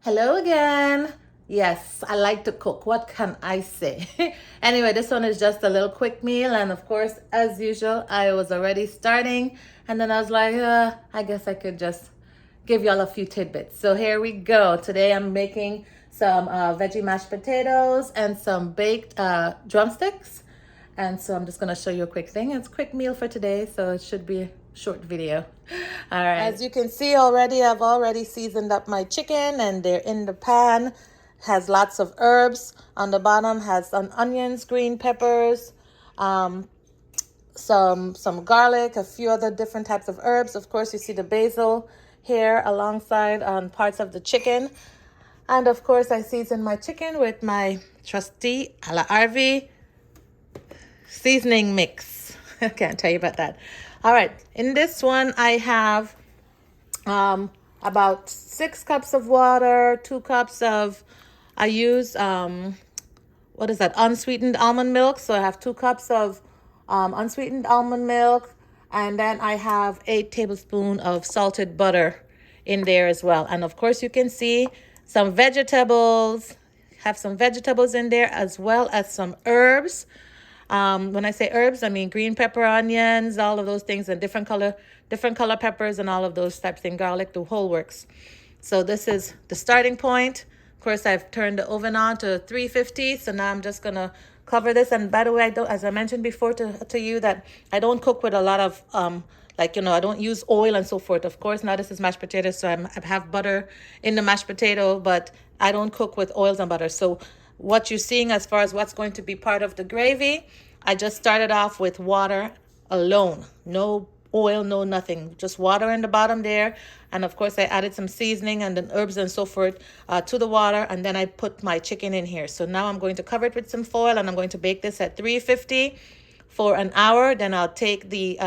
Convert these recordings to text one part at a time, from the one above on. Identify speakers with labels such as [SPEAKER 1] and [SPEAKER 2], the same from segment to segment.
[SPEAKER 1] Hello again. Yes, I like to cook. What can I say? Anyway, this one is just a little quick meal. And of course, as usual, I was already starting. And then I was like, I guess I could just give y'all a few tidbits. So here we go. Today I'm making some veggie mashed potatoes and some baked drumsticks. And so I'm just going to show you a quick thing. It's a quick meal for today, so it should be a short video. All right. As you can see already, I've already seasoned up my chicken and they're in the pan. Has lots of herbs. On the bottom has some onions, green peppers, some garlic, a few other different types of herbs. Of course, you see the basil here alongside on parts of the chicken. And of course, I season my chicken with my trusty A La Arvy seasoning mix. I can't tell you about that. All right, in this one I have about 6 cups of water, 2 cups of, I use what is that, unsweetened almond milk. So I have 2 cups of unsweetened almond milk, and then I have 8 tablespoons of salted butter in there as well. And of course you can see some vegetables, have some vegetables in there, as well as some herbs. When I say herbs, I mean green pepper, onions, all of those things, and different color peppers and all of those types of things, garlic, the whole works. So this is the starting point. Of course, I've turned the oven on to 350. So now I'm just gonna cover this. And by the way, I don't, as I mentioned before to you, that I don't cook with a lot of I don't use oil and so forth. Of course, now this is mashed potatoes, so I have butter in the mashed potato, but I don't cook with oils and butter. So what you're seeing as far as what's going to be part of the gravy, I just started off with water alone. No oil, no nothing. Just water in the bottom there. And of course, I added some seasoning and then herbs and so forth to the water. And then I put my chicken in here. So now I'm going to cover it with some foil and I'm going to bake this at 350 for an hour. Then I'll take the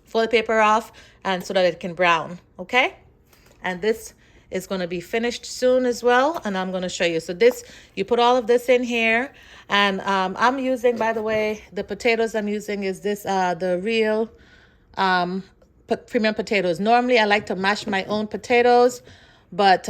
[SPEAKER 1] foil paper off and so that it can brown. Okay? And this is going to be finished soon as well, and I'm going to show you. So this, you put all of this in here, and I'm using, by the way, the potatoes I'm using is this the real premium potatoes. Normally I like to mash my own potatoes, but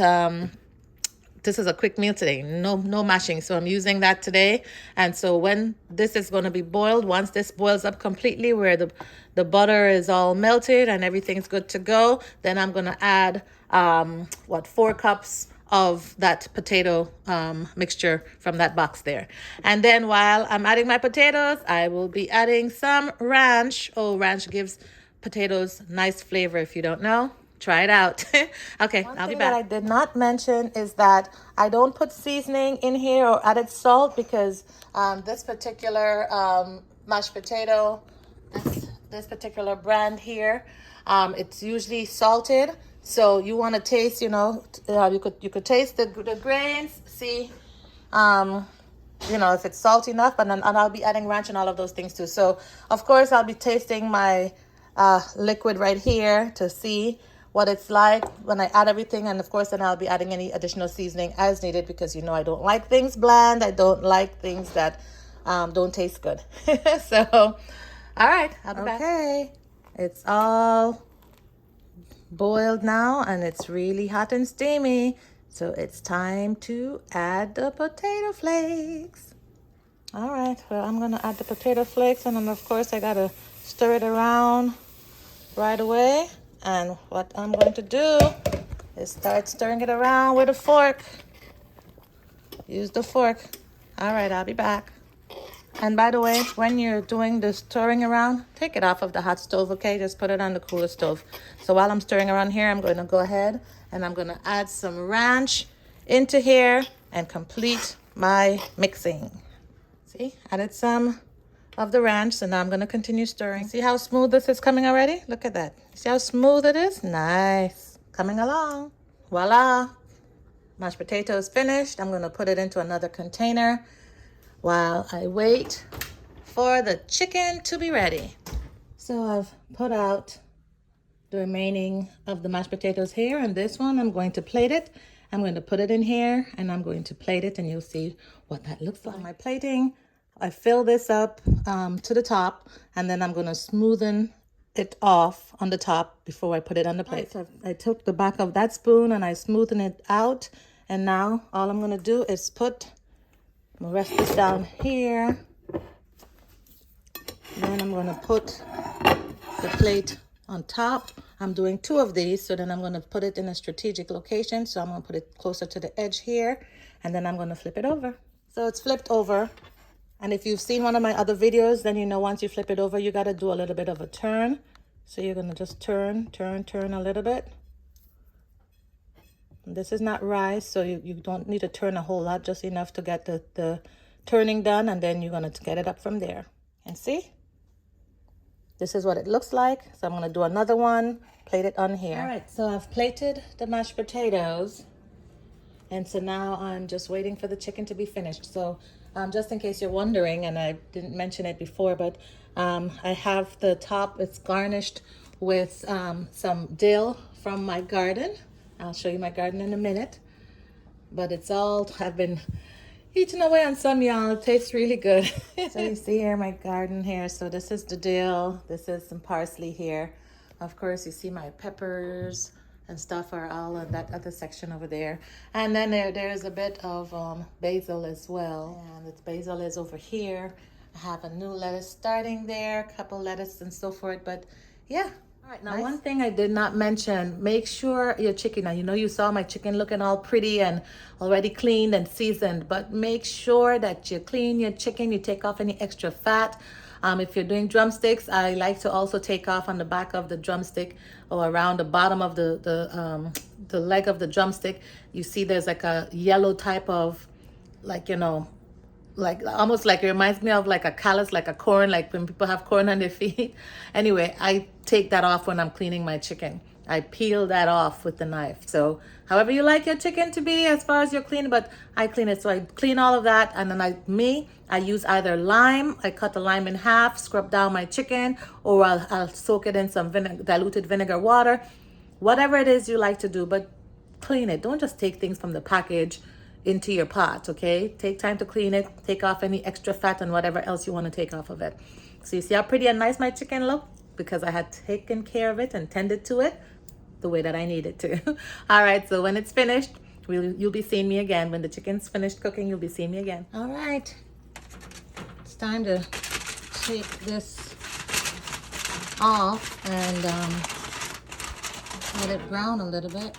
[SPEAKER 1] this is a quick meal today, no mashing, so I'm using that today. And so when this is going to be boiled, once this boils up completely, where the butter is all melted and everything's good to go, then I'm going to add 4 cups of that potato mixture from that box there. And then while I'm adding my potatoes, I will be adding some ranch. Oh, ranch gives potatoes nice flavor. If you don't know, try it out. Okay, I'll be back. What I did not mention is that I don't put seasoning in here or added salt, because this particular mashed potato, this particular brand here, it's usually salted. So you want to taste, you could taste the grains, see, if it's salty enough, and I'll be adding ranch and all of those things too. So of course I'll be tasting my liquid right here to see what it's like when I add everything. And of course then I'll be adding any additional seasoning as needed, because I don't like things bland. I don't like things that don't taste good. So, all right, I'll be back. Okay, it's all boiled now and it's really hot and steamy, so it's time to add the potato flakes. All right, well, I'm gonna add the potato flakes, and then of course I gotta stir it around right away. And what I'm going to do is start stirring it around with a fork. Use the fork. All right, I'll be back. And by the way, when you're doing the stirring around, take it off of the hot stove, okay? Just put it on the cooler stove. So while I'm stirring around here, I'm going to go ahead and I'm going to add some ranch into here and complete my mixing. See, added some of the ranch, so now I'm going to continue stirring. See how smooth this is coming already? Look at that. See how smooth it is? Nice. Coming along. Voila. Mashed potatoes finished. I'm going to put it into another container while I wait for the chicken to be ready. So I've put out the remaining of the mashed potatoes here, and this one I'm going to plate it. I'm going to put it in here and I'm going to plate it, and you'll see what that looks like. My plating, I fill this up to the top, and then I'm going to smoothen it off on the top before I put it on the plate. So I took the back of that spoon and I smoothened it out, And now all I'm gonna do is I'm gonna rest this down here. Then I'm gonna put the plate on top. I'm doing 2 of these, so then I'm gonna put it in a strategic location. So I'm gonna put it closer to the edge here, and then I'm gonna flip it over. So it's flipped over. And if you've seen one of my other videos, then you know once you flip it over, you gotta do a little bit of a turn. So you're gonna just turn a little bit. This is not rice, so you don't need to turn a whole lot, just enough to get the turning done, and then you're gonna get it up from there. And see? This is what it looks like. So I'm gonna do another one, plate it on here. All right, so I've plated the mashed potatoes. And so now I'm just waiting for the chicken to be finished. So just in case you're wondering, and I didn't mention it before, but I have the top, it's garnished with some dill from my garden. I'll show you my garden in a minute. But it's all, I've been eating away on some, y'all. It tastes really good. So you see here my garden here. So this is the dill. This is some parsley here. Of course, you see my peppers and stuff are all in that other section over there. And then there's a bit of basil as well. And the basil is over here. I have a new lettuce starting there, a couple lettuce and so forth. But yeah. All right, now nice. One thing I did not mention, make sure your chicken, now you know you saw my chicken looking all pretty and already cleaned and seasoned, but make sure that you clean your chicken, you take off any extra fat. If you're doing drumsticks, I like to also take off on the back of the drumstick or around the bottom of the leg of the drumstick. You see there's like a yellow type of, like, you know, like almost like it reminds me of like a callus, like a corn, like when people have corn on their feet. Anyway, I take that off when I'm cleaning my chicken. I peel that off with the knife. So however you like your chicken to be as far as you're cleaning, but I clean it. So I clean all of that, and then I use either lime. I cut the lime in half, scrub down my chicken, or I'll soak it in some diluted vinegar water. Whatever it is you like to do, but clean it. Don't just take things from the package into your pot, okay? Take time to clean it, take off any extra fat and whatever else you want to take off of it. So you see how pretty and nice my chicken look? Because I had taken care of it and tended to it the way that I needed to. All right, so when it's finished, you'll be seeing me again. When the chicken's finished cooking, you'll be seeing me again. All right, it's time to take this off and let it brown a little bit.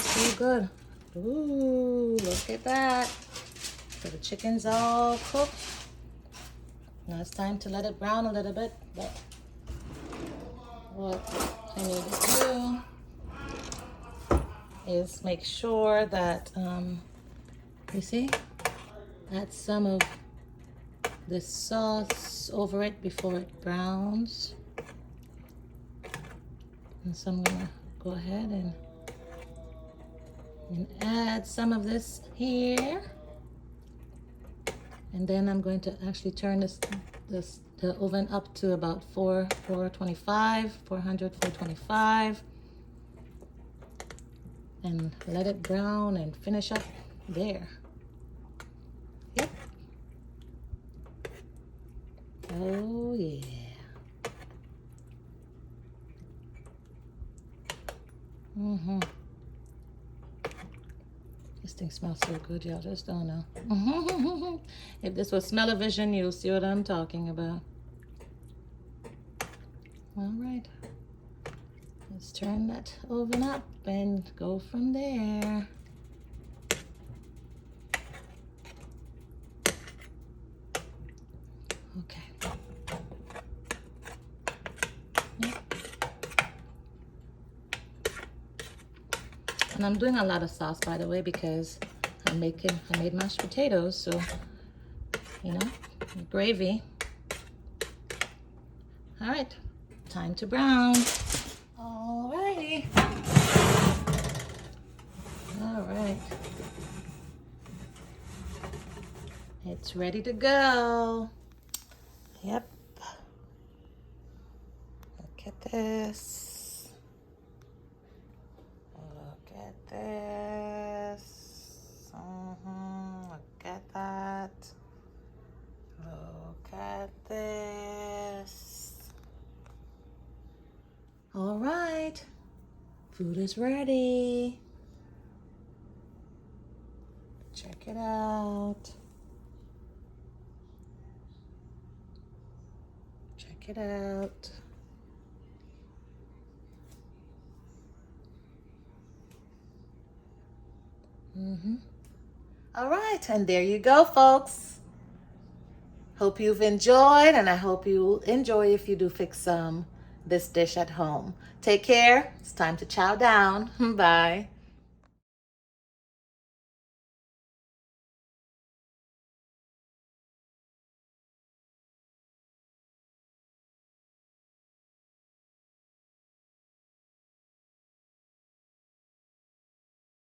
[SPEAKER 1] So good. Ooh, look at that. So the chicken's all cooked. Now it's time to let it brown a little bit. But what I need to do is make sure that, you see, add some of this sauce over it before it browns. And so I'm gonna go ahead and add some of this here, and then I'm going to actually turn the oven up to about 425, and let it brown and finish up there. Yep. Oh yeah. This thing smells so good, y'all just don't know. If this was smell-o-vision, you'll see what I'm talking about. All right. Let's turn that oven up and go from there. Okay. Yep. And I'm doing a lot of sauce, by the way, because I made mashed potatoes, so, you know, gravy. All right, time to brown. All righty. All right. It's ready to go. Yep. Look at this. Look at this. Look at that. Look at this. All right. Food is ready. Check it out. Check it out. All right, and there you go, folks. Hope you've enjoyed, and I hope you enjoy if you do fix this dish at home. Take care. It's time to chow down. Bye.